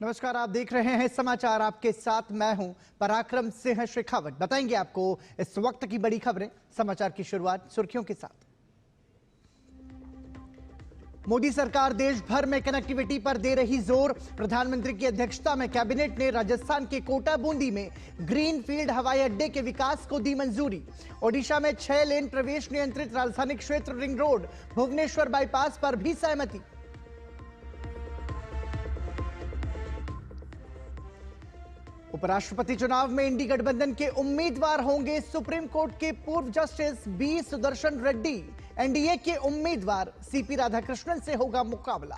नमस्कार, आप देख रहे हैं समाचार। आपके साथ मैं हूं पराक्रम सिंह शेखावत। बताएंगे आपको इस वक्त की बड़ी खबरें। समाचार की शुरुआत सुर्खियों के साथ। मोदी सरकार देश भर में कनेक्टिविटी पर दे रही जोर। प्रधानमंत्री की अध्यक्षता में कैबिनेट ने राजस्थान के कोटा बूंदी में ग्रीनफील्ड हवाई अड्डे के विकास को दी मंजूरी। ओडिशा में 6 लेन प्रवेश नियंत्रित राजधानी क्षेत्र रिंग रोड भुवनेश्वर बाईपास पर भी सहमति। उपराष्ट्रपति चुनाव में इंडी गठबंधन के उम्मीदवार होंगे सुप्रीम कोर्ट के पूर्व justice B Sudarshan Reddy. NDA के उम्मीदवार सीपी राधाकृष्णन से होगा मुकाबला।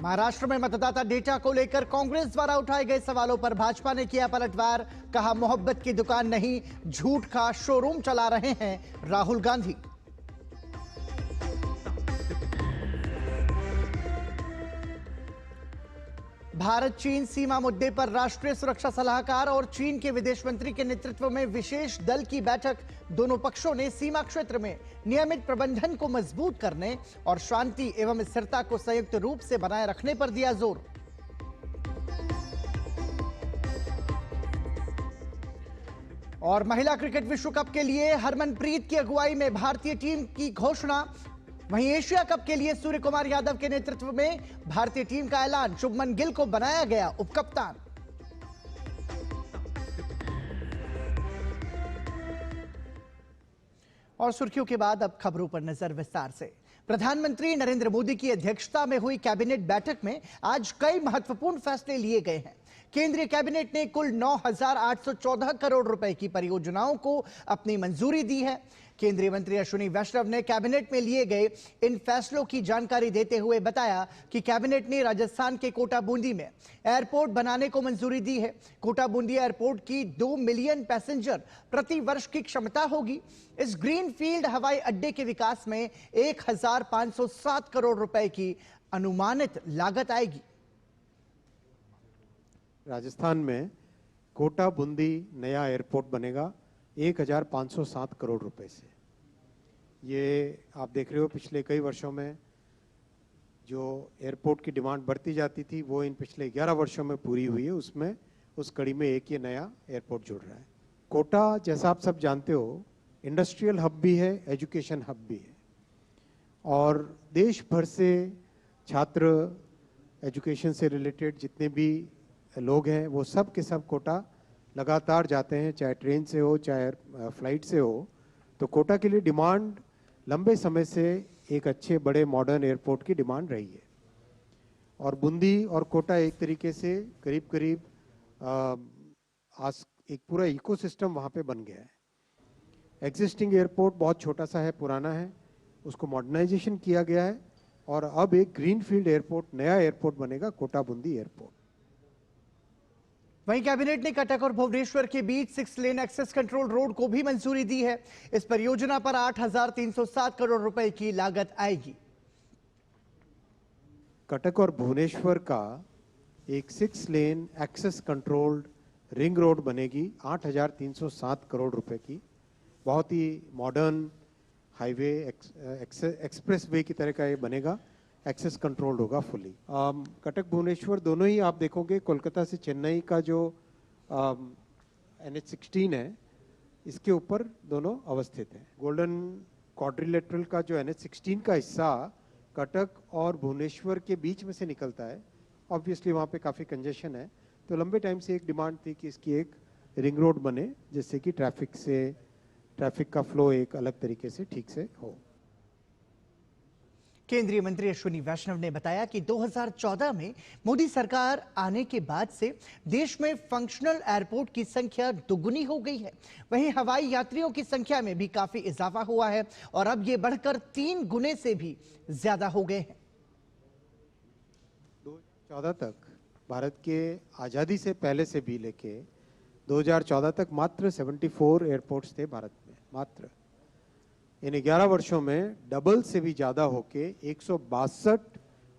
महाराष्ट्र में मतदाता डेटा को लेकर कांग्रेस द्वारा उठाए गए सवालों पर भाजपा ने किया पलटवार। कहा, मोहब्बत की दुकान नहीं, झूठ का शोरूम चला रहे हैं राहुल गांधी। भारत चीन सीमा मुद्दे पर राष्ट्रीय सुरक्षा सलाहकार और चीन के विदेश मंत्री के नेतृत्व में विशेष दल की बैठक। दोनों पक्षों ने सीमा क्षेत्र में नियमित प्रबंधन को मजबूत करने और शांति एवं स्थिरता को संयुक्त रूप से बनाए रखने पर दिया जोर। और महिला क्रिकेट विश्व कप के लिए हरमनप्रीत की अगुवाई में भारतीय टीम की घोषणा। वहीं एशिया कप के लिए सूर्य कुमार यादव के नेतृत्व में भारतीय टीम का ऐलान। शुभमन गिल को बनाया गया उपकप्तान। और सुर्खियों के बाद अब खबरों पर नजर विस्तार से। प्रधानमंत्री नरेंद्र मोदी की अध्यक्षता में हुई कैबिनेट बैठक में आज कई महत्वपूर्ण फैसले लिए गए हैं। केंद्रीय कैबिनेट ने कुल 9,814 करोड़ रुपए की परियोजनाओं को अपनी मंजूरी दी है। केंद्रीय मंत्री अश्विनी वैष्णव ने कैबिनेट में लिए गए इन फैसलों की जानकारी देते हुए बताया कि कैबिनेट ने राजस्थान के कोटा बूंदी में एयरपोर्ट बनाने को मंजूरी दी है। कोटा बूंदी एयरपोर्ट की 2 मिलियन पैसेंजर प्रति वर्ष की क्षमता होगी। इस ग्रीनफील्ड हवाई अड्डे के विकास में 1,507 करोड़ रुपए की अनुमानित लागत आएगी। राजस्थान में कोटा बूंदी नया एयरपोर्ट बनेगा 1,507 करोड़ रुपए से। ये आप देख रहे हो, पिछले कई वर्षों में जो एयरपोर्ट की डिमांड बढ़ती जाती थी वो इन पिछले 11 वर्षों में पूरी हुई है। उसमें उस कड़ी में एक ये नया एयरपोर्ट जुड़ रहा है। कोटा, जैसा आप सब जानते हो, इंडस्ट्रियल हब भी है, एजुकेशन हब भी है और देश भर से छात्र, एजुकेशन से रिलेटेड जितने भी लोग हैं वो सब के सब कोटा लगातार जाते हैं, चाहे ट्रेन से हो चाहे फ्लाइट से हो। तो कोटा के लिए डिमांड लंबे समय से एक अच्छे बड़े मॉडर्न एयरपोर्ट की डिमांड रही है और बूंदी और कोटा एक तरीके से करीब करीब आज एक पूरा इकोसिस्टम वहाँ पे बन गया है। एग्जिस्टिंग एयरपोर्ट बहुत छोटा सा है, पुराना है, उसको मॉडर्नाइजेशन किया गया है और अब एक ग्रीनफील्ड एयरपोर्ट, नया एयरपोर्ट बनेगा, कोटा बूंदी एयरपोर्ट। वहीं कैबिनेट ने कटक और भुवनेश्वर के बीच 6 लेन एक्सेस कंट्रोल रोड को भी मंजूरी दी है। इस परियोजना पर 8,307 करोड़ रुपए की लागत आएगी। कटक और भुवनेश्वर का एक 6 lane access controlled ring road बनेगी 8,307 करोड़ रुपए की। बहुत ही मॉडर्न हाईवे एक्सप्रेस वे की तरह का ये बनेगा, एक्सेस कंट्रोल्ड होगा फुली। कटक भुवनेश्वर दोनों ही आप देखोगे, कोलकाता से चेन्नई का जो NH16 है इसके ऊपर दोनों अवस्थित हैं। गोल्डन क्वाड्रिलेटरल का जो NH16 का हिस्सा कटक और भुवनेश्वर के बीच में से निकलता है। ऑब्वियसली वहाँ पे काफ़ी कंजेशन है, तो लंबे टाइम से एक डिमांड थी कि इसकी एक रिंग रोड बने जिससे कि ट्रैफिक का फ्लो एक अलग तरीके से ठीक से हो। केंद्रीय मंत्री अश्विनी वैष्णव ने बताया कि 2014 में मोदी सरकार आने के बाद से देश में फंक्शनल एयरपोर्ट की संख्या दुगुनी हो गई है। वहीं हवाई यात्रियों की संख्या में भी काफी इजाफा हुआ है और अब ये बढ़कर 3 गुने से भी ज्यादा हो गए हैं। 2014 तक, भारत के आज़ादी से पहले से भी लेके 2014 तक मात्र 74 एयरपोर्ट्स थे भारत में, मात्र। इन 11 वर्षों में डबल से भी ज़्यादा होके 162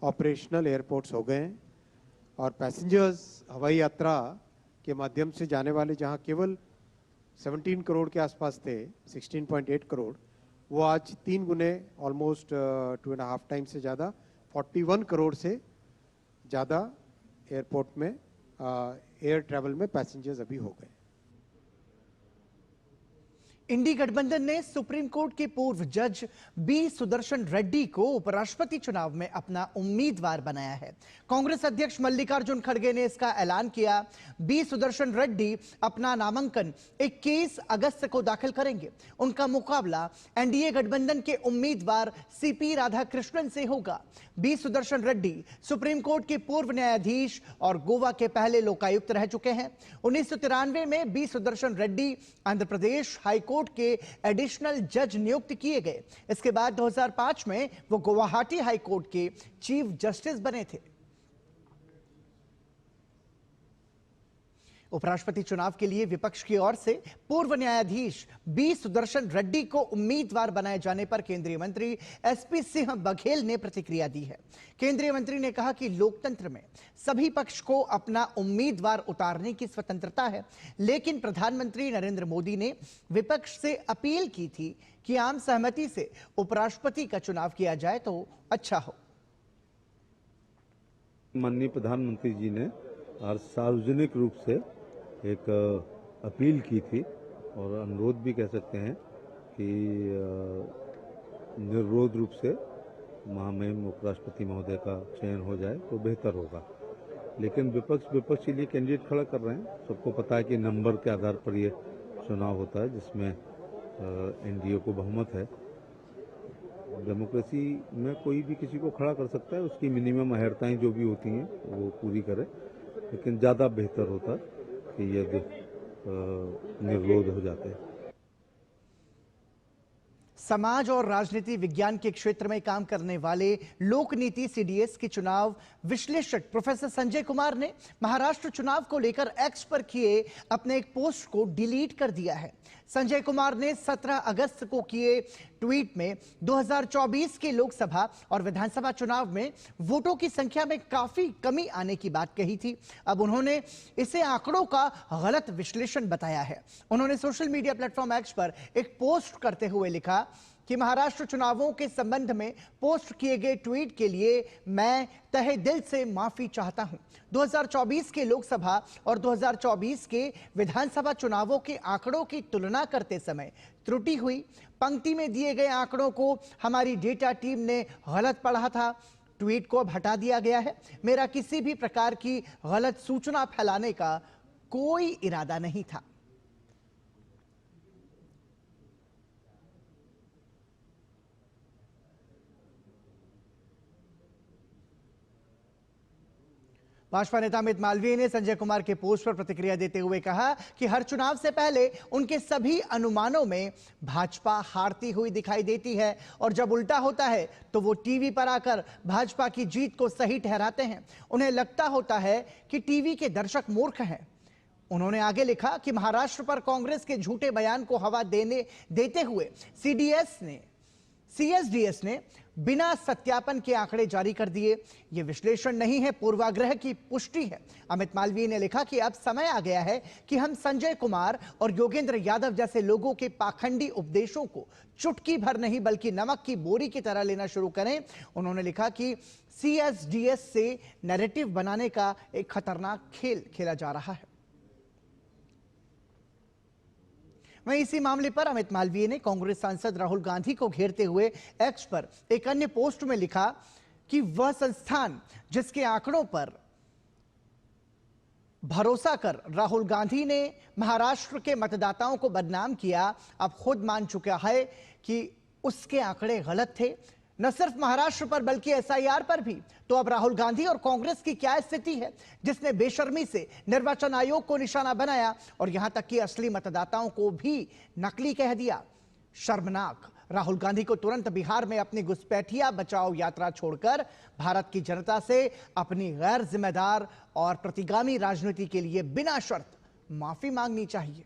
ऑपरेशनल एयरपोर्ट्स हो गए हैं और पैसेंजर्स हवाई यात्रा के माध्यम से जाने वाले जहां केवल 17 करोड़ के आसपास थे, 16.8 करोड़, वो आज 3 गुने ऑलमोस्ट 2.5 टाइम से ज़्यादा 41 करोड़ से ज़्यादा एयरपोर्ट में एयर ट्रैवल में पैसेंजर्स अभी हो गए। इंडी गठबंधन ने सुप्रीम कोर्ट के पूर्व जज बी सुदर्शन रेड्डी को उपराष्ट्रपति चुनाव में अपना उम्मीदवार बनाया है। कांग्रेस अध्यक्ष मल्लिकार्जुन खड़गे ने इसका ऐलान किया। बी सुदर्शन रेड्डी अपना नामांकन 21 अगस्त को दाखिल करेंगे। उनका मुकाबला एनडीए गठबंधन के उम्मीदवार सीपी राधाकृष्णन से होगा। B Sudarshan Reddy supreme court के पूर्व न्यायाधीश और गोवा के पहले लोकायुक्त रह चुके हैं। 1993 में बी सुदर्शन रेड्डी आंध्र प्रदेश हाईकोर्ट के एडिशनल जज नियुक्त किए गए। इसके बाद 2005 में वो गुवाहाटी हाईकोर्ट के चीफ जस्टिस बने थे। उपराष्ट्रपति चुनाव के लिए विपक्ष की ओर से पूर्व न्यायाधीश बी सुदर्शन रेड्डी को उम्मीदवार बनाए जाने पर केंद्रीय मंत्री एसपी सिंह बघेल ने प्रतिक्रिया दी है। केंद्रीय मंत्री ने कहा कि लोकतंत्र में सभी पक्ष को अपना उम्मीदवार उतारने की स्वतंत्रता है, लेकिन प्रधानमंत्री नरेंद्र मोदी ने विपक्ष से अपील की थी कि आम सहमति से उपराष्ट्रपति का चुनाव किया जाए तो अच्छा हो। माननीय प्रधानमंत्री जी ने आज सार्वजनिक रूप से एक अपील की थी और अनुरोध भी कह सकते हैं कि निर्विरोध रूप से महामहिम उपराष्ट्रपति महोदय का चयन हो जाए तो बेहतर होगा। लेकिन विपक्ष के लिए कैंडिडेट खड़ा कर रहे हैं। सबको पता है कि नंबर के आधार पर ये चुनाव होता है, जिसमें एनडीए को बहुमत है। डेमोक्रेसी में कोई भी किसी को खड़ा कर सकता है, उसकी मिनिमम अहर्ताएं जो भी होती हैं वो पूरी करे, लेकिन ज़्यादा बेहतर होता कि ये निर्विरोध हो जाते हैं। समाज और राजनीति विज्ञान के क्षेत्र में काम करने वाले लोकनीति सीडीएस के चुनाव विश्लेषक प्रोफेसर संजय कुमार ने महाराष्ट्र चुनाव को लेकर एक्स पर किए अपने एक पोस्ट को डिलीट कर दिया है। संजय कुमार ने 17 अगस्त को किए ट्वीट में 2024 के लोकसभा और विधानसभा चुनाव में वोटों की संख्या में काफी कमी आने की बात कही थी। अब उन्होंने इसे आंकड़ों का गलत विश्लेषण बताया है। उन्होंने सोशल मीडिया प्लेटफॉर्म एक्स पर एक पोस्ट करते हुए लिखा कि महाराष्ट्र चुनावों के संबंध में पोस्ट किए गए ट्वीट के लिए मैं तहे दिल से माफी चाहता हूं। 2024 के लोकसभा और 2024 के विधानसभा चुनावों के आंकड़ों की तुलना करते समय त्रुटि हुई। पंक्ति में दिए गए आंकड़ों को हमारी डेटा टीम ने गलत पढ़ा था। ट्वीट को अब हटा दिया गया है। मेरा किसी भी प्रकार की गलत सूचना फैलाने का कोई इरादा नहीं था। भाजपा नेता अमित मालवीय ने संजय कुमार के पोस्ट पर प्रतिक्रिया देते हुए कहा कि हर चुनाव से पहले उनके सभी अनुमानों में भाजपा हारती हुई दिखाई देती है और जब उल्टा होता है तो वो टीवी पर आकर भाजपा की जीत को सही ठहराते हैं। उन्हें लगता होता है कि टीवी के दर्शक मूर्ख हैं। उन्होंने आगे लिखा कि महाराष्ट्र पर कांग्रेस के झूठे बयान को हवा देते हुए सीएसडीएस ने बिना सत्यापन के आंकड़े जारी कर दिए। यह विश्लेषण नहीं है, पूर्वाग्रह की पुष्टि है। अमित मालवीय ने लिखा कि अब समय आ गया है कि हम संजय कुमार और योगेंद्र यादव जैसे लोगों के पाखंडी उपदेशों को चुटकी भर नहीं बल्कि नमक की बोरी की तरह लेना शुरू करें। उन्होंने लिखा कि सीएसडीएस से नैरेटिव बनाने का एक खतरनाक खेल खेला जा रहा है। वहीं इसी मामले पर अमित मालवीय ने कांग्रेस सांसद राहुल गांधी को घेरते हुए एक्स पर एक अन्य पोस्ट में लिखा कि वह संस्थान जिसके आंकड़ों पर भरोसा कर राहुल गांधी ने महाराष्ट्र के मतदाताओं को बदनाम किया, अब खुद मान चुका है कि उसके आंकड़े गलत थे। न सिर्फ महाराष्ट्र पर बल्कि एसआईआर पर भी। तो अब राहुल गांधी और कांग्रेस की क्या स्थिति है, जिसने बेशर्मी से निर्वाचन आयोग को निशाना बनाया और यहां तक कि असली मतदाताओं को भी नकली कह दिया। शर्मनाक। राहुल गांधी को तुरंत बिहार में अपनी घुसपैठिया बचाओ यात्रा छोड़कर भारत की जनता से अपनी गैर जिम्मेदार और प्रतिगामी राजनीति के लिए बिना शर्त माफी मांगनी चाहिए।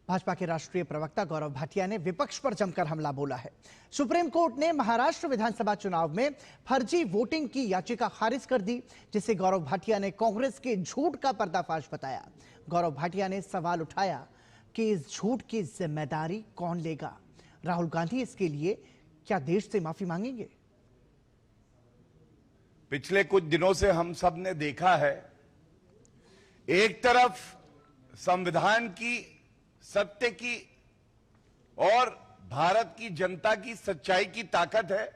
भाजपा के राष्ट्रीय प्रवक्ता गौरव भाटिया ने विपक्ष पर जमकर हमला बोला है। सुप्रीम कोर्ट ने महाराष्ट्र विधानसभा चुनाव में फर्जी वोटिंग की याचिका खारिज कर दी, जिसे गौरव भाटिया ने कांग्रेस के झूठ का पर्दाफाश बताया। गौरव भाटिया ने सवाल उठाया कि इस झूठ की जिम्मेदारी कौन लेगा? राहुल गांधी इसके लिए क्या देश से माफी मांगेंगे? पिछले कुछ दिनों से हम सब ने देखा है, एक तरफ संविधान की, सत्य की और भारत की जनता की सच्चाई की ताकत है,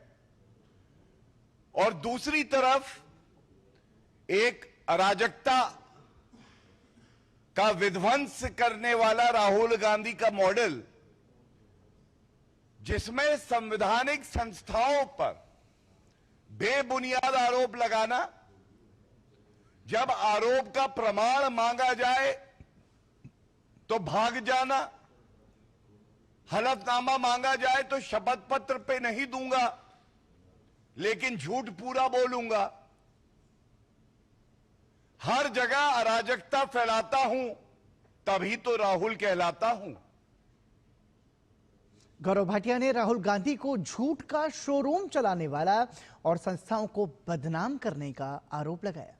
और दूसरी तरफ एक अराजकता का विध्वंस करने वाला राहुल गांधी का मॉडल, जिसमें संवैधानिक संस्थाओं पर बेबुनियाद आरोप लगाना, जब आरोप का प्रमाण मांगा जाए तो भाग जाना, हलफनामा मांगा जाए तो शपथ पत्र पे नहीं दूंगा लेकिन झूठ पूरा बोलूंगा, हर जगह अराजकता फैलाता हूं, तभी तो राहुल कहलाता हूं। गौरव भाटिया ने राहुल गांधी को झूठ का शोरूम चलाने वाला और संस्थाओं को बदनाम करने का आरोप लगाया।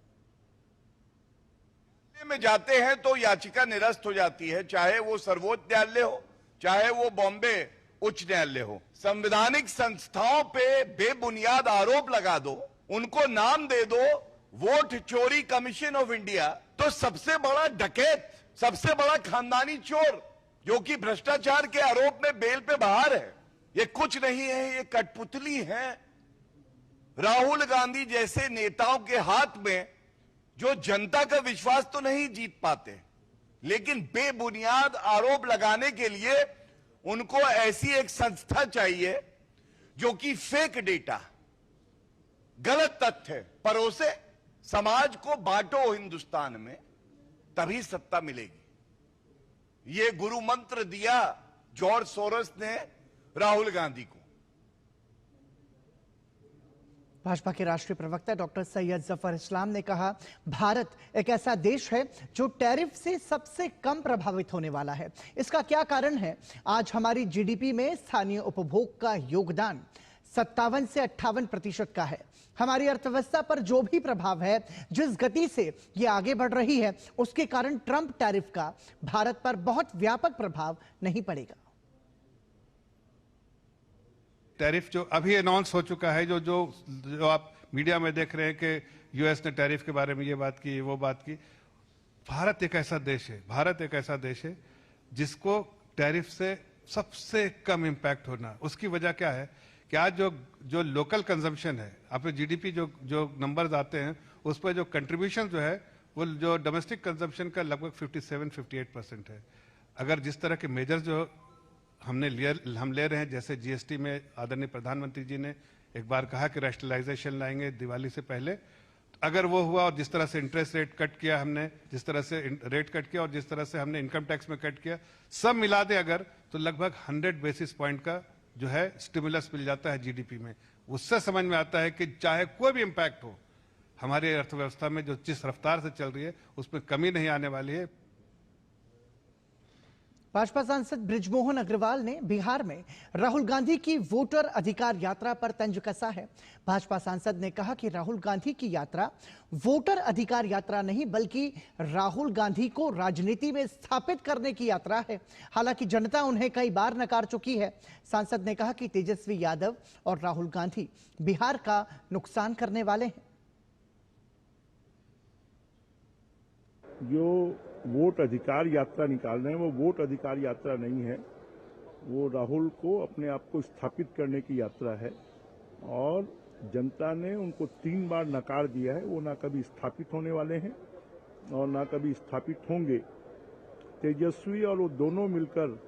में जाते हैं तो याचिका निरस्त हो जाती है, चाहे वो सर्वोच्च न्यायालय हो, चाहे वो बॉम्बे उच्च न्यायालय हो। संवैधानिक संस्थाओं पे बेबुनियाद आरोप लगा दो, उनको नाम दे दो वोट चोरी कमीशन ऑफ इंडिया, तो सबसे बड़ा डकैत, सबसे बड़ा खानदानी चोर जो कि भ्रष्टाचार के आरोप में बेल पे बाहर है, ये कुछ नहीं है, ये कठपुतली है। राहुल गांधी जैसे नेताओं के हाथ में जो जनता का विश्वास तो नहीं जीत पाते, लेकिन बेबुनियाद आरोप लगाने के लिए उनको ऐसी एक संस्था चाहिए जो कि फेक डेटा, गलत तथ्य परोसे, समाज को बांटो हिंदुस्तान में, तभी सत्ता मिलेगी। ये गुरु मंत्र दिया जॉर्ज सोरोस ने राहुल गांधी को। भाजपा के राष्ट्रीय प्रवक्ता डॉक्टर सैयद जफर इस्लाम ने कहा, भारत एक ऐसा देश है जो टैरिफ से सबसे कम प्रभावित होने वाला है। इसका क्या कारण है? आज हमारी जीडीपी में स्थानीय उपभोग का योगदान 57 से 58% का है। हमारी अर्थव्यवस्था पर जो भी प्रभाव है, जिस गति से ये आगे बढ़ रही है, उसके कारण ट्रंप टैरिफ का भारत पर बहुत व्यापक प्रभाव नहीं पड़ेगा। टैरिफ जो अभी अनाउंस हो चुका है, जो आप मीडिया में देख रहे हैं कि यूएस ने टैरिफ के बारे में ये बात की, वो बात की। भारत एक ऐसा देश है जिसको टैरिफ से सबसे कम इंपैक्ट होना। उसकी वजह क्या है कि आज जो लोकल कंजम्पशन है, आपके जीडीपी जो नंबर्स आते हैं, उस पर जो कंट्रीब्यूशन जो है वो जो डोमेस्टिक कंजम्पशन का लगभग 57-58% है। अगर जिस तरह के मेजर्स जो हम ले रहे हैं, जैसे जीएसटी में आदरणीय प्रधानमंत्री जी ने एक बार कहा कि रैशनलाइजेशन लाएंगे दिवाली से पहले, अगर वो हुआ और जिस तरह से इंटरेस्ट रेट कट किया हमने, जिस तरह से रेट कट किया और जिस तरह से हमने इनकम टैक्स में कट किया, सब मिला दे अगर, तो लगभग 100 बेसिस पॉइंट का जो है स्टिमुलस मिल जाता है जीडीपी में। उससे समझ में आता है कि चाहे कोई भी इंपैक्ट हो, हमारी अर्थव्यवस्था में जो जिस रफ्तार से चल रही है उसमें कमी नहीं आने वाली है। भाजपा सांसद बृजमोहन अग्रवाल ने बिहार में राहुल गांधी की वोटर अधिकार यात्रा पर तंज कसा है। भाजपा सांसद ने कहा कि राहुल गांधी की यात्रा वोटर अधिकार यात्रा नहीं, बल्कि राहुल गांधी को राजनीति में स्थापित करने की यात्रा है। हालांकि जनता उन्हें कई बार नकार चुकी है। सांसद ने कहा कि तेजस्वी यादव और राहुल गांधी बिहार का नुकसान करने वाले हैं। जो वोट अधिकार यात्रा निकाल रहे हैं वो वोट अधिकार यात्रा नहीं है, वो राहुल को अपने आप को स्थापित करने की यात्रा है। और जनता ने उनको 3 बार नकार दिया है, वो ना कभी स्थापित होने वाले हैं और ना कभी स्थापित होंगे। तेजस्वी और वो दोनों मिलकर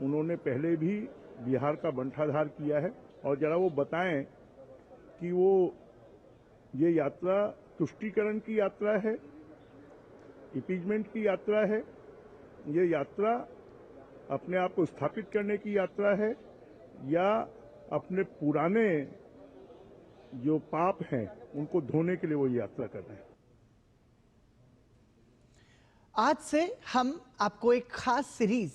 उन्होंने पहले भी बिहार का बंटाधार किया है, और जरा वो बताएं कि वो ये यात्रा तुष्टीकरण की यात्रा है, इम्पीचमेंट की यात्रा है, ये यात्रा अपने आप को स्थापित करने की यात्रा है, या अपने पुराने जो पाप हैं उनको धोने के लिए वो यात्रा कर रहे हैं। आज से हम आपको एक खास सीरीज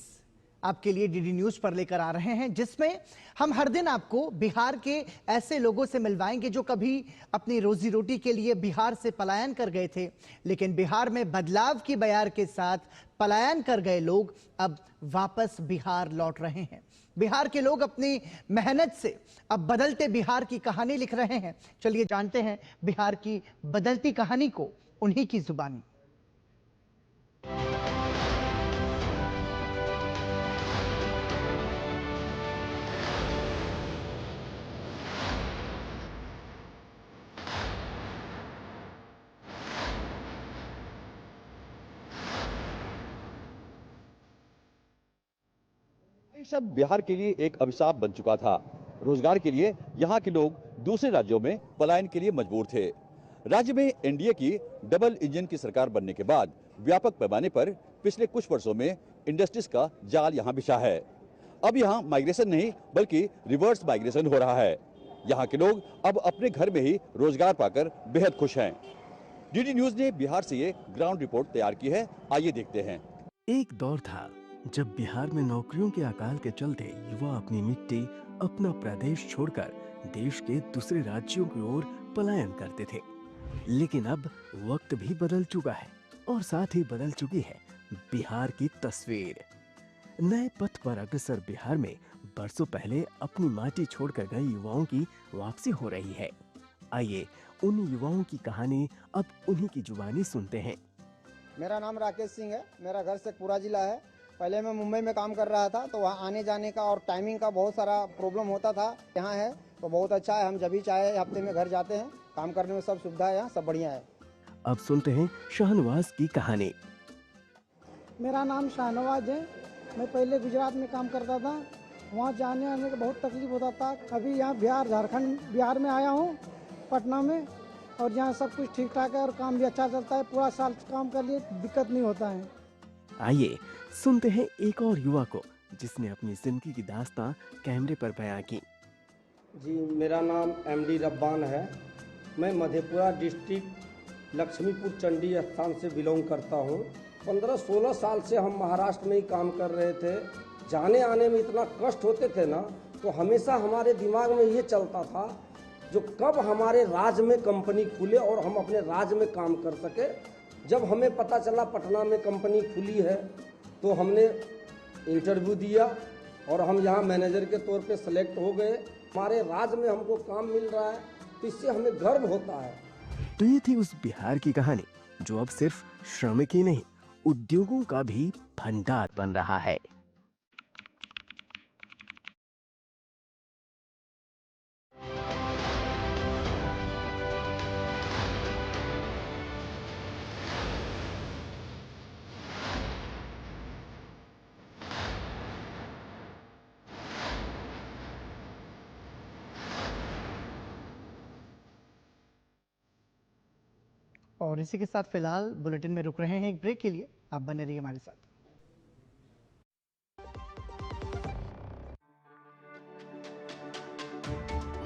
आपके लिए डीडी न्यूज पर लेकर आ रहे हैं, जिसमें हम हर दिन आपको बिहार के ऐसे लोगों से मिलवाएंगे जो कभी अपनी रोजी रोटी के लिए बिहार से पलायन कर गए थे, लेकिन बिहार में बदलाव की बयार के साथ पलायन कर गए लोग अब वापस बिहार लौट रहे हैं। बिहार के लोग अपनी मेहनत से अब बदलते बिहार की कहानी लिख रहे हैं। चलिए जानते हैं बिहार की बदलती कहानी को उन्हीं की जुबानी। सब बिहार के लिए एक अभिशाप बन चुका था। रोजगार के लिए यहाँ के लोग दूसरे राज्यों में पलायन के लिए मजबूर थे। राज्य में एनडीए की डबल इंजन की सरकार बनने के बाद व्यापक पैमाने पर पिछले कुछ वर्षों में इंडस्ट्रीज का जाल यहाँ बिछा है। अब यहाँ माइग्रेशन नहीं बल्कि रिवर्स माइग्रेशन हो रहा है। यहाँ के लोग अब अपने घर में ही रोजगार पाकर बेहद खुश हैं। डीडी न्यूज ने बिहार से ये ग्राउंड रिपोर्ट तैयार की है, आइए देखते हैं। एक दौर था जब बिहार में नौकरियों के अकाल के चलते युवा अपनी मिट्टी, अपना प्रदेश छोड़कर देश के दूसरे राज्यों की ओर पलायन करते थे। लेकिन अब वक्त भी बदल चुका है और साथ ही बदल चुकी है बिहार की तस्वीर। नए पथ पर अग्रसर बिहार में बरसों पहले अपनी माटी छोड़कर गए युवाओं की वापसी हो रही है। आइए उन युवाओं की कहानी अब उन्हीं की जुबानी सुनते हैं। मेरा नाम राकेश सिंह है। मेरा घर शेखपुरा जिला है। पहले मैं मुंबई में काम कर रहा था, तो वहाँ आने जाने का और टाइमिंग का बहुत सारा प्रॉब्लम होता था। यहाँ है तो बहुत अच्छा है, हम जब भी चाहे हफ्ते में घर जाते हैं। काम करने में सब सुविधा है, यहाँ सब बढ़िया है। अब सुनते हैं शाहनवाज की कहानी। मेरा नाम शाहनवाज है। मैं पहले गुजरात में काम करता था, वहाँ जाने आने का बहुत तकलीफ होता था। अभी यहाँ बिहार में आया हूँ, पटना में, और यहाँ सब कुछ ठीक ठाक है और काम भी अच्छा चलता है। पूरा साल काम कर लिए, दिक्कत नहीं होता है। आइए सुनते हैं एक और युवा को जिसने अपनी जिंदगी की दास्तां कैमरे पर बयां की। जी, मेरा नाम एमडी रब्बान है। मैं मधेपुरा डिस्ट्रिक्ट लक्ष्मीपुर चंडी स्थान से बिलोंग करता हूँ। 15-16 साल से हम महाराष्ट्र में ही काम कर रहे थे। जाने आने में इतना कष्ट होते थे ना, तो हमेशा हमारे दिमाग में ये चलता था जो कब हमारे राज्य में कंपनी खुले और हम अपने राज्य में काम कर सके। जब हमें पता चला पटना में कंपनी खुली है, तो हमने इंटरव्यू दिया और हम यहाँ मैनेजर के तौर पे सेलेक्ट हो गए। हमारे राज्य में हमको काम मिल रहा है, तो इससे हमें गर्व होता है। तो ये थी उस बिहार की कहानी जो अब सिर्फ श्रमिक ही नहीं, उद्योगों का भी भंडार बन रहा है। और इसी के साथ फिलहाल बुलेटिन में रुक रहे हैं एक ब्रेक के लिए। आप बने रहिए हमारे साथ।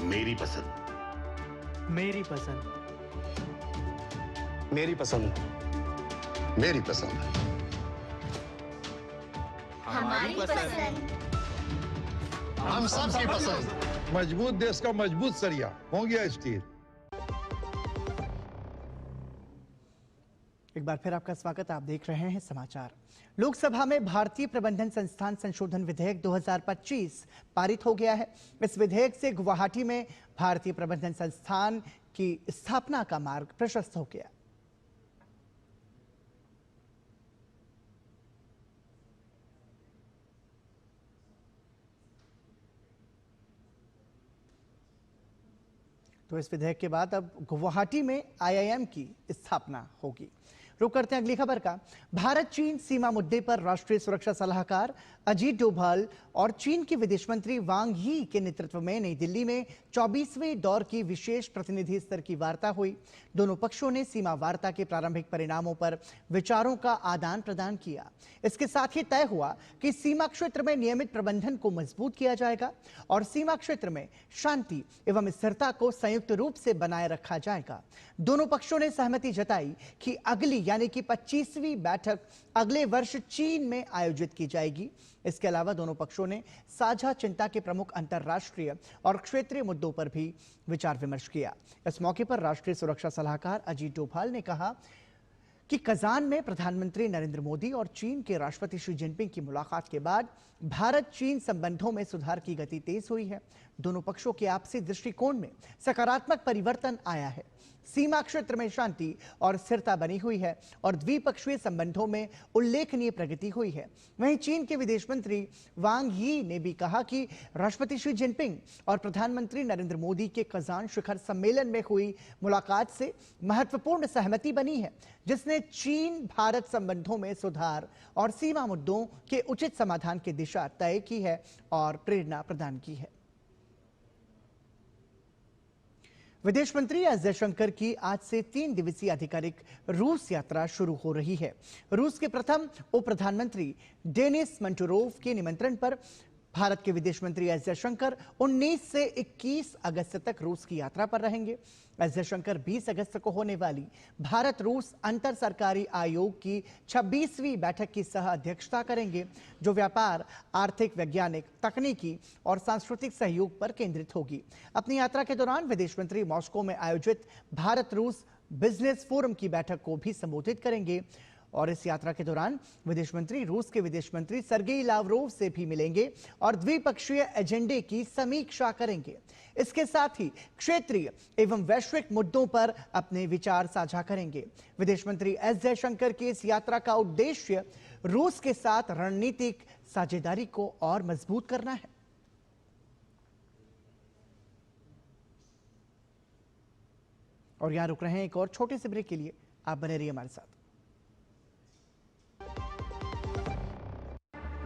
मेरी पसंद, मेरी पसंद, मेरी पसंद, मेरी पसंद, हमारी पसंद, हम सबकी पसंद। मजबूत देश का मजबूत सरिया हो गया स्टील। एक बार फिर आपका स्वागत। आप देख रहे हैं समाचार। लोकसभा में भारतीय प्रबंधन संस्थान संशोधन विधेयक 2025 पारित हो गया है। इस विधेयक से गुवाहाटी में भारतीय प्रबंधन संस्थान की स्थापना का मार्ग प्रशस्त हो गया। तो इस विधेयक के बाद अब गुवाहाटी में आईआईएम की स्थापना होगी। रुक करते हैं अगली खबर का। भारत चीन सीमा मुद्दे पर राष्ट्रीय सुरक्षा सलाहकार अजीत डोभाल और चीन के विदेश मंत्री वांग यी के नेतृत्व में नई दिल्ली में 24वें दौर की विशेष प्रतिनिधि स्तर की वार्ता हुई। दोनों पक्षों ने सीमा वार्ता के प्रारंभिक परिणामों पर विचारों का आदान प्रदान किया। इसके साथ ही तय हुआ कि सीमा क्षेत्र में नियमित प्रबंधन को मजबूत किया जाएगा और सीमा क्षेत्र में शांति एवं स्थिरता को संयुक्त रूप से बनाए रखा जाएगा। दोनों पक्षों ने सहमति जताई कि अगली यानी कि 25वीं बैठक अगले वर्ष चीन में आयोजित की जाएगी। इसके अलावा दोनों पक्षों ने साझा चिंता के प्रमुख अंतर्राष्ट्रीय और क्षेत्रीय मुद्दों पर भी विचार विमर्श किया। इस मौके पर राष्ट्रीय सुरक्षा सलाहकार अजीत डोभाल ने कहा कि कजान में प्रधानमंत्री नरेंद्र मोदी और चीन के राष्ट्रपति शी जिनपिंग की मुलाकात के बाद भारत चीन संबंधों में सुधार की गति तेज हुई है। दोनों पक्षों के आपसी दृष्टिकोण में सकारात्मक परिवर्तन आया है। सीमा क्षेत्र में शांति और स्थिरता बनी हुई है और द्विपक्षीय संबंधों में उल्लेखनीय प्रगति हुई है। वहीं चीन के विदेश मंत्री वांग यी ने भी कहा कि राष्ट्रपति शी जिनपिंग और प्रधानमंत्री नरेंद्र मोदी के कजान शिखर सम्मेलन में हुई मुलाकात से महत्वपूर्ण सहमति बनी है, जिसने चीन भारत संबंधों में सुधार और सीमा मुद्दों के उचित समाधान की दिशा तय की है और प्रेरणा प्रदान की है। विदेश मंत्री एस जयशंकर की आज से 3 दिवसीय आधिकारिक रूस यात्रा शुरू हो रही है। रूस के प्रथम उप प्रधानमंत्री डेनिस मंटूरोव के निमंत्रण पर भारत के विदेश मंत्री एस जयशंकर 19 से 21 अगस्त तक रूस की यात्रा पर रहेंगे। एस जयशंकर 20 अगस्त को होने वाली भारत रूस अंतर सरकारी आयोग की 26वीं बैठक की सह अध्यक्षता करेंगे, जो व्यापार, आर्थिक, वैज्ञानिक, तकनीकी और सांस्कृतिक सहयोग पर केंद्रित होगी। अपनी यात्रा के दौरान विदेश मंत्री मॉस्को में आयोजित भारत रूस बिजनेस फोरम की बैठक को भी संबोधित करेंगे और इस यात्रा के दौरान विदेश मंत्री रूस के विदेश मंत्री सर्गेई लावरोव से भी मिलेंगे और द्विपक्षीय एजेंडे की समीक्षा करेंगे। इसके साथ ही क्षेत्रीय एवं वैश्विक मुद्दों पर अपने विचार साझा करेंगे। विदेश मंत्री एस जयशंकर की इस यात्रा का उद्देश्य रूस के साथ रणनीतिक साझेदारी को और मजबूत करना है। और यहां रुक रहे हैं एक और छोटे से ब्रेक के लिए, आप बने रहिए हमारे साथ।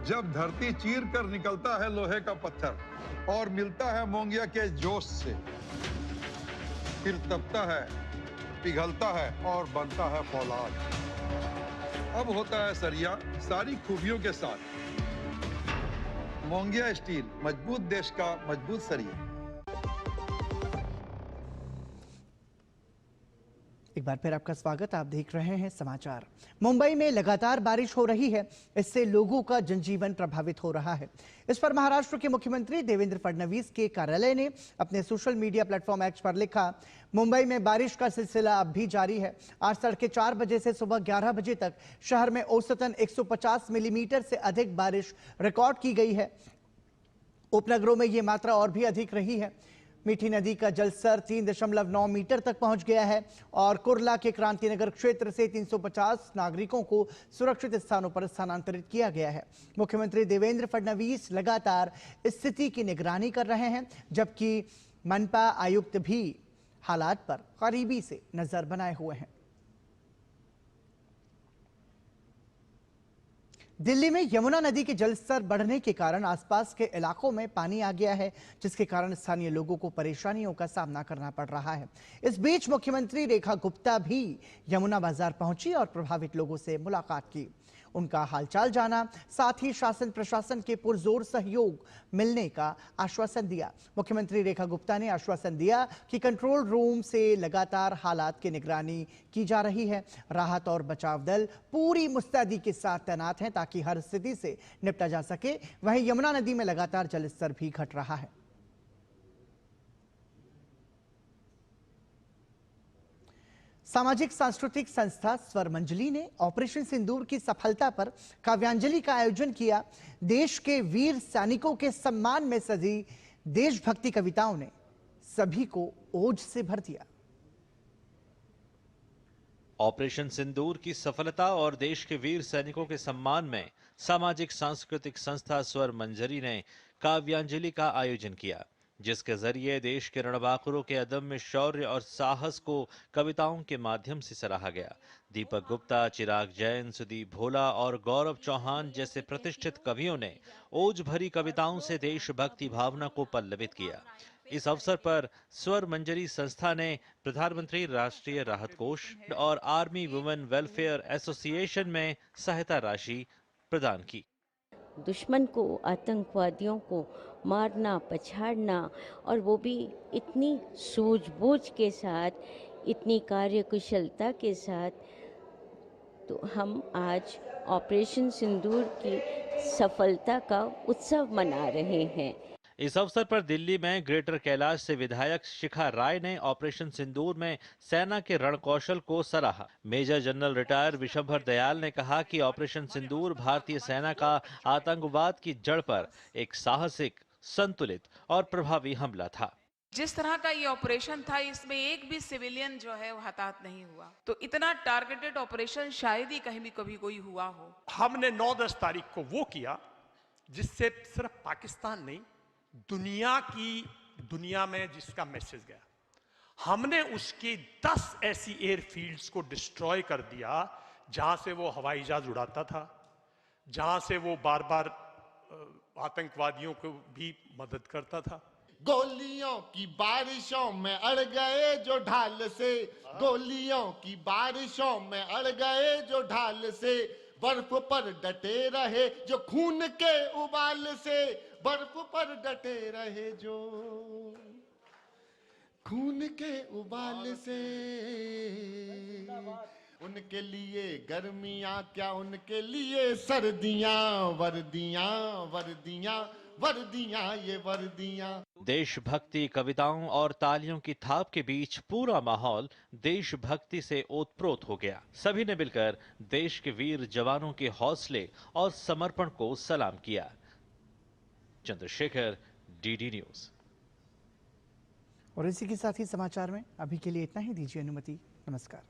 जब धरती चीर कर निकलता है लोहे का पत्थर और मिलता है मोंगिया के जोश से, फिर तपता है, पिघलता है और बनता है फौलाद। अब होता है सरिया सारी खूबियों के साथ। मोंगिया स्टील, मजबूत देश का मजबूत सरिया। एक बार फिर आपका स्वागत। आप देख रहे हैं समाचार। मुंबई में लगातार बारिश हो रही है, इससे लोगों का जनजीवन प्रभावित हो रहा है। इस पर महाराष्ट्र के मुख्यमंत्री देवेंद्र फडणवीस के कार्यालय ने अपने सोशल मीडिया प्लेटफॉर्म एक्स पर लिखा, मुंबई में बारिश का सिलसिला अब भी जारी है। आज तड़के 4 बजे से सुबह 11 बजे तक शहर में औसतन 150 मिलीमीटर से अधिक बारिश रिकॉर्ड की गई है। उपनगरों में ये मात्रा और भी अधिक रही है। मीठी नदी का जलस्तर 3.9 मीटर तक पहुंच गया है और कुर्ला के क्रांतिनगर क्षेत्र से 350 नागरिकों को सुरक्षित स्थानों पर स्थानांतरित किया गया है। मुख्यमंत्री देवेंद्र फडणवीस लगातार स्थिति की निगरानी कर रहे हैं, जबकि मनपा आयुक्त भी हालात पर करीबी से नजर बनाए हुए हैं। दिल्ली में यमुना नदी के जलस्तर बढ़ने के कारण आसपास के इलाकों में पानी आ गया है, जिसके कारण स्थानीय लोगों को परेशानियों का सामना करना पड़ रहा है। इस बीच मुख्यमंत्री रेखा गुप्ता भी यमुना बाजार पहुंची और प्रभावित लोगों से मुलाकात की, उनका हालचाल जाना, साथ ही शासन प्रशासन के पुरजोर सहयोग मिलने का आश्वासन दिया। मुख्यमंत्री रेखा गुप्ता ने आश्वासन दिया कि कंट्रोल रूम से लगातार हालात की निगरानी की जा रही है। राहत और बचाव दल पूरी मुस्तैदी के साथ तैनात हैं ताकि हर स्थिति से निपटा जा सके। वहीं यमुना नदी में लगातार जलस्तर भी घट रहा है। सामाजिक सांस्कृतिक संस्था स्वर मंजरी ने ऑपरेशन सिंदूर की सफलता पर काव्यांजलि का आयोजन किया। देश के वीर सैनिकों के सम्मान में सजी देशभक्ति कविताओं ने सभी को ओज से भर दिया। ऑपरेशन सिंदूर की सफलता और देश के वीर सैनिकों के सम्मान में सामाजिक सांस्कृतिक संस्था स्वर मंजरी ने काव्यांजलि का आयोजन किया, जिसके जरिए देश के रणबांकुरों के अदम्य शौर्य और साहस को कविताओं के माध्यम से सराहा गया। दीपक गुप्ता, चिराग जैन, सुदीप भोला और गौरव चौहान जैसे प्रतिष्ठित कवियों ने ओज भरी कविताओं से देशभक्ति भावना को पल्लवित किया। इस अवसर पर स्वर मंजरी संस्था ने प्रधानमंत्री राष्ट्रीय राहत कोष और आर्मी वुमेन वेलफेयर एसोसिएशन में सहायता राशि प्रदान की। दुश्मन को, आतंकवादियों को मारना, पछाड़ना, और वो भी इतनी सूझबूझ के साथ, इतनी कार्यकुशलता के साथ तो हम आज ऑपरेशन सिंदूर की सफलता का उत्सव मना रहे हैं। इस अवसर पर दिल्ली में ग्रेटर कैलाश से विधायक शिखा राय ने ऑपरेशन सिंदूर में सेना के रणकौशल को सराहा। Major general retire Vishambhar Dayal ने कहा कि ऑपरेशन सिंदूर भारतीय सेना का आतंकवाद की जड़ पर एक साहसिक, संतुलित और प्रभावी हमला था। जिस तरह का ये ऑपरेशन था, इसमें एक भी सिविलियन जो है वो हताहत नहीं हुआ। तो इतना टारगेटेड ऑपरेशन शायद ही कहीं भी कभी कोई हुआ हो। हमने 9-10 तारीख को वो किया जिससे सिर्फ पाकिस्तान नहीं, दुनिया में जिसका मैसेज गया। हमने उसकी 10 ऐसी एयरफील्ड्स को डिस्ट्रॉय कर दिया जहां से वो हवाई जहाज उड़ाता था, जहां से वो बार बार आतंकवादियों को भी मदद करता था। गोलियों की बारिशों में अड़ गए जो ढाल से, गोलियों की बारिशों में अड़ गए जो ढाल से, बर्फ पर डटे रहे जो खून के उबाल से, बर्फ पर डटे रहे जो खून के उबाल से। उनके लिए गर्मियां क्या, उनके लिए सर्दियां, वर्दियां वर्दियां वर्दियां ये वर्दियां। देशभक्ति कविताओं और तालियों की थाप के बीच पूरा माहौल देशभक्ति से ओतप्रोत हो गया। सभी ने मिलकर देश के वीर जवानों के हौसले और समर्पण को सलाम किया। Chandrashekhar, DD news. और इसी के साथ ही समाचार में अभी के लिए इतना ही। दीजिए अनुमति। नमस्कार।